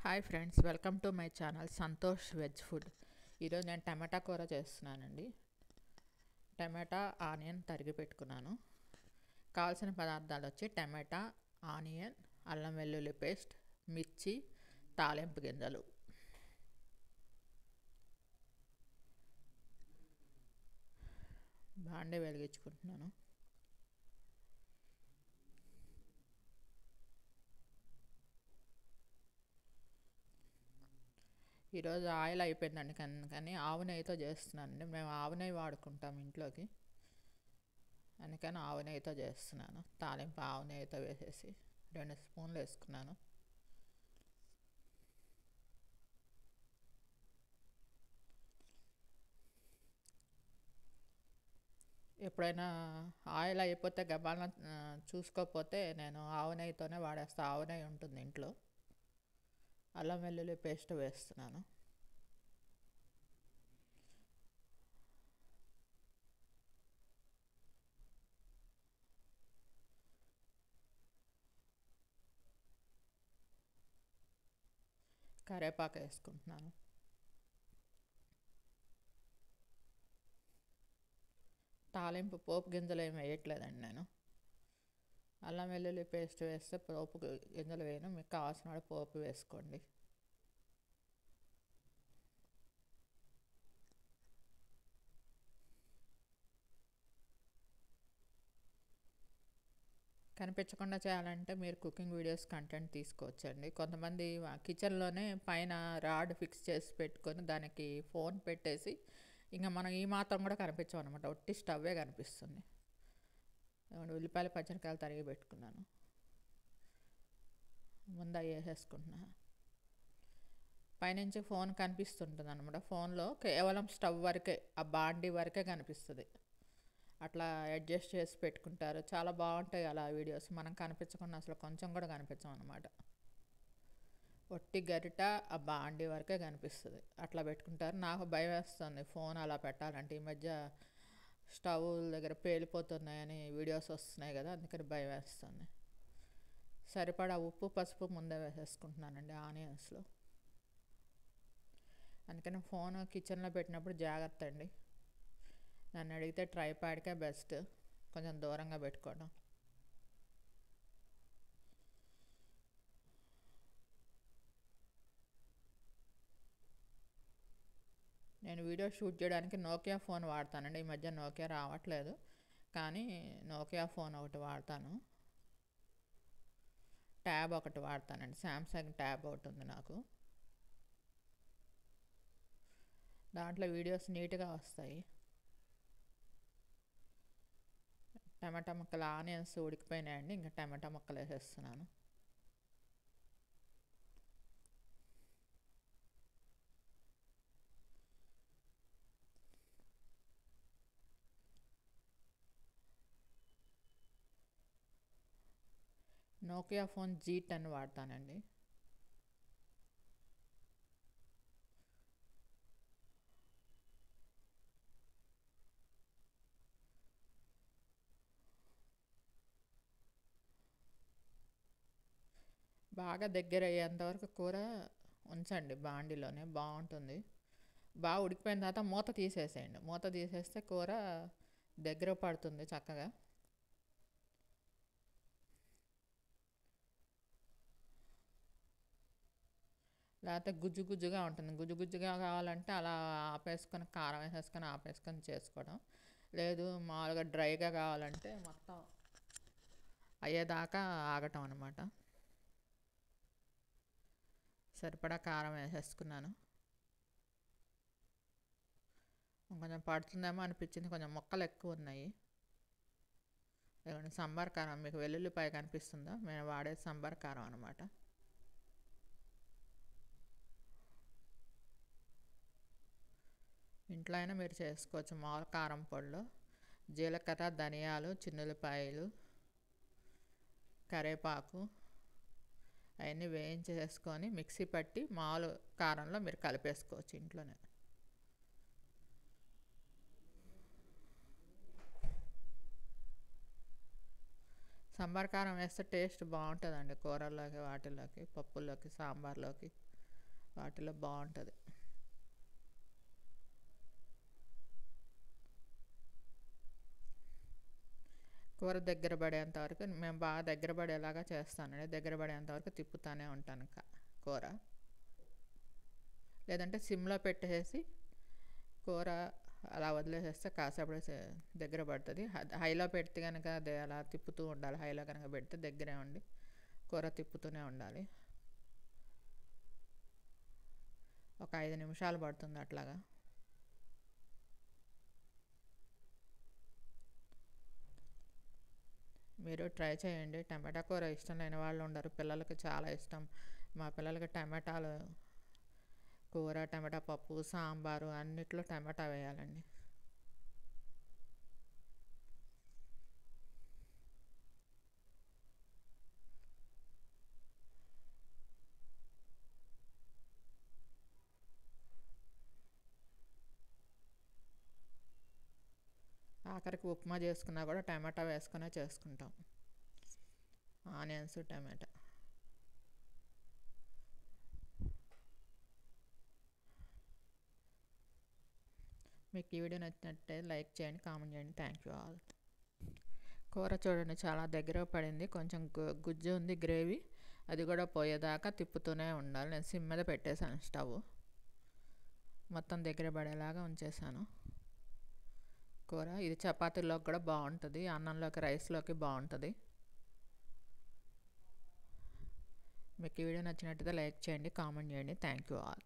Hi friends, welcome to my channel Santosh veg food. ఈరోజు నేను టమాటా కూర చేస్తున్నానండి. టమాటా ఆనియన్ తరిగి పెట్టుకున్నాను. కావాల్సిన పదార్థాలు వచ్చి టమాటా, ఆనియన్, అల్లం వెల్లుల్లి పేస్ట్, మిర్చి, తాలింపు గింజలు. బాండీ వెలిగించుకుంటున్నాను. ఈరోజు ఆయిల్ అయిపోయిందండి, కానీ ఆవు నెయ్యితో చేస్తున్నానండి. మేము ఆవు నెయ్యి వాడుకుంటాం ఇంట్లోకి, అందుకని ఆవు నెయ్యితో చేస్తున్నాను. తాలింపు ఆవు నెయ్యితో వేసేసి 2 స్పూన్లు వేసుకున్నాను. ఎప్పుడైనా ఆయిల్ అయిపోతే గబాలను చూసుకోకపోతే నేను ఆవు నెయ్యితోనే వాడేస్తాను. ఆవు నెయ్యి ఉంటుంది ఇంట్లో. అల్లం వెల్లుల్లి పేస్ట్ వేస్తున్నాను. కరివేపాకు వేసుకుంటున్నాను. తాలింపు పోపు గింజలు ఏమి వేయట్లేదండి నేను. అల్లం వెల్లుల్లి పేస్ట్ వేస్తే పోపు గింజలు వేయను. మీకు కావాల్సిన పోపు వేసుకోండి. కనిపించకుండా చేయాలంటే మీరు కుకింగ్ వీడియోస్ కంటెంట్ తీసుకోవచ్చండి. కొంతమంది కిచెన్లోనే పైన రాడ్ ఫిక్స్ చేసి పెట్టుకొని దానికి ఫోన్ పెట్టేసి ఇంకా మనం ఈ మాత్రం కూడా కనిపించాం అనమాట. ఒట్టి స్టవ్వే కనిపిస్తుంది. ఉల్లిపాయలు, పచ్చిమిరకాయలు తరిగి పెట్టుకున్నాను. ముందు వేసేసుకుంటున్నా. పైనుంచి ఫోన్ కనిపిస్తుంటుంది అనమాట. ఫోన్లో కేవలం స్టవ్ వరకే, ఆ బాండీ వరకే కనిపిస్తుంది. అట్లా అడ్జస్ట్ చేసి పెట్టుకుంటారు. చాలా బాగుంటాయి అలా వీడియోస్. మనం కనిపించకుండా అసలు కొంచెం కూడా కనిపించాం అనమాట. ఒట్టి గరిట ఆ బాండీ వరకే కనిపిస్తుంది. అట్లా పెట్టుకుంటారు. నాకు భయం వేస్తుంది ఫోన్ అలా పెట్టాలంటే. ఈ మధ్య స్టవ్ దగ్గర పేలిపోతున్నాయని వీడియోస్ వస్తున్నాయి కదా, అందుకని భయం వేస్తుంది. సరిపడా ఉప్పు, పసుపు ముందే వేసేసుకుంటున్నానండి ఆనియన్స్లో. అందుకని ఫోన్ కిచెన్లో పెట్టినప్పుడు జాగ్రత్త అండి. నన్ను అడిగితే ట్రైపాడ్కే బెస్ట్, కొంచెం దూరంగా పెట్టుకోవడం. నేను వీడియో షూట్ చేయడానికి నోకియా ఫోన్ వాడతానండి. ఈ మధ్య నోకియా రావట్లేదు, కానీ నోకియా ఫోన్ ఒకటి వాడతాను. ట్యాబ్ ఒకటి వాడతానండి. శాంసంగ్ ట్యాబ్ ఒకటి ఉంది నాకు. దాంట్లో వీడియోస్ నీట్గా వస్తాయి. టమాటా ముక్కలు, ఆనియన్స్ ఉడికిపోయినాయండి. ఇంకా టమాటా ముక్కలు వేసేస్తున్నాను. Nokia phone G10 వాడతానండి. బాగా దగ్గర అయ్యేంతవరకు కూర ఉంచండి బాండిలోనే, బాగుంటుంది. బాగా ఉడికిపోయిన తర్వాత మూత తీసేసేయండి. మూత తీసేస్తే కూర దగ్గర పడుతుంది చక్కగా. లేకపోతే గుజ్జు గుజ్జుగా ఉంటుంది. గుజ్జు గుజ్జుగా కావాలంటే అలా ఆపేసుకొని, కారం వేసేసుకొని ఆపేసుకొని చేసుకోవడం. లేదు మామూలుగా డ్రైగా కావాలంటే మొత్తం అయ్యేదాకా ఆగటం అనమాట. సరిపడా కారం వేసేసుకున్నాను. కొంచెం పడుతుందేమో అనిపించింది, కొంచెం ముక్కలు ఎక్కువ ఉన్నాయి. సాంబార్ కారం, మీకు వెల్లుల్లిపాయ కనిపిస్తుందా? మేము వాడేది సాంబార్ కారం అనమాట. ఇంట్లో అయినా మీరు చేసుకోవచ్చు. మామూలు కారం పొడిలో జీలకర్ర, ధనియాలు, చిన్నులపాయలు, కరివేపాకు అవన్నీ వేయించేసుకొని మిక్సీ పట్టి మామూలు కారంలో మీరు కలిపేసుకోవచ్చు ఇంట్లోనే. సాంబార్ కారం వేస్తే టేస్ట్ బాగుంటుందండి. కూరల్లోకి, వాటిల్లోకి, పప్పుల్లోకి, సాంబార్లోకి వాటిలో బాగుంటుంది. కూర దగ్గర పడేంత వరకు మేము బాగా దగ్గర పడేలాగా చేస్తానండి. దగ్గర పడేంత వరకు తిప్పుతూనే ఉంటాను కూర. లేదంటే సిమ్లో పెట్టేసి కూర అలా వదిలేసేస్తే కాసేపటి దగ్గర పడుతుంది. హైలో పెడితే కనుక అది అలా తిప్పుతూ ఉండాలి. హైలో కనుక పెడితే దగ్గరే ఉండి కూర తిప్పుతూనే ఉండాలి. ఒక 5 నిమిషాలు పడుతుంది అట్లాగా. మీరు ట్రై చేయండి. టమాటా కూర ఇష్టం లేని వాళ్ళు ఉండరు. పిల్లలకి చాలా ఇష్టం. మా పిల్లలకి టమాటాలు కూర, టమాటా పప్పు, సాంబారు అన్నిట్లో టమాటా వేయాలండి. ఆఖరికి ఉప్మా చేసుకున్నా కూడా టమాటా వేసుకునే చేసుకుంటాం. ఆనియన్స్, టమాటా. మీకు ఈ వీడియో నచ్చినట్టే లైక్ చేయండి, కామెంట్ చేయండి. Thank you all. కూర చూడండి చాలా దగ్గర పడింది. కొంచెం గుజ్జు ఉంది, గ్రేవీ. అది కూడా పోయేదాకా తిప్పుతూనే ఉండాలి. నేను సిమ్ మీద పెట్టేశాను స్టవ్. మొత్తం దగ్గర పడేలాగా ఉంచేసాను కూర. ఇది చపాతీలోకి కూడా బాగుంటుంది, అన్నంలోకి, రైస్లోకి బాగుంటుంది. మీకు ఈ వీడియో నచ్చినట్టయితే లైక్ చేయండి, కామెంట్ చేయండి. Thank you all.